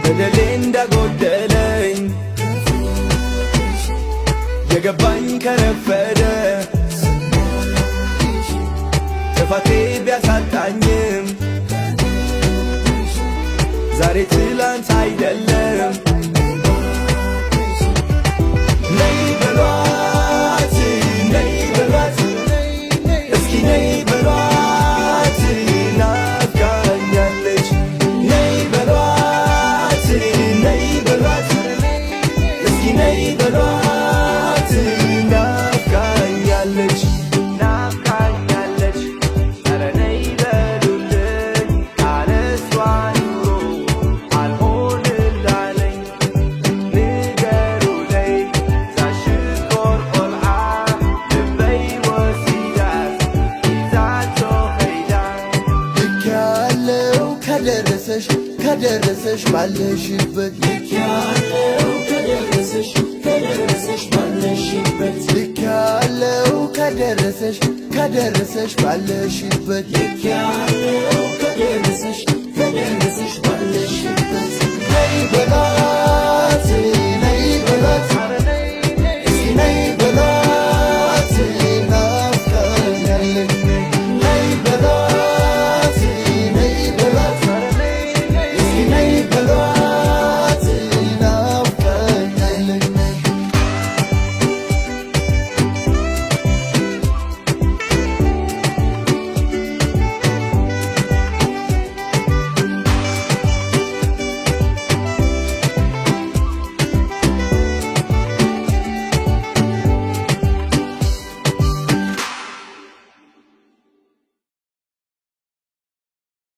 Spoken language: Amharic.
በደሌ እንዳጎደለኝ የገባኝ ከረፈደ ጥፋቴ ቢያሳጣኝም ዛሬ ትላንት አይደለም ነይ በሏት ነይ በሏት እስኪ ነይ በሏት ናፍቃኛለች ነይ በሏት ነይ በሏት እስኪ ነይ በሏት ናፍቃኛለች ናፍቃኛለች ኧረ ነይ በሉልኝ ካለሷ ኑሮ አልሆንላለኝ ንገሩለይ ሳሽኮር ቆልዓ ልበይ ወሲዳት ይዛቶ ኸይዳ ልክ ያለው ከደረሰሽ ባለሽበት ልክ ያለው ከደረሰሽ ባለሽበት ልክ ያለው ከደረሰሽ ባለሽበት ልክ ያለው ከደረሰሽ ባለሽበት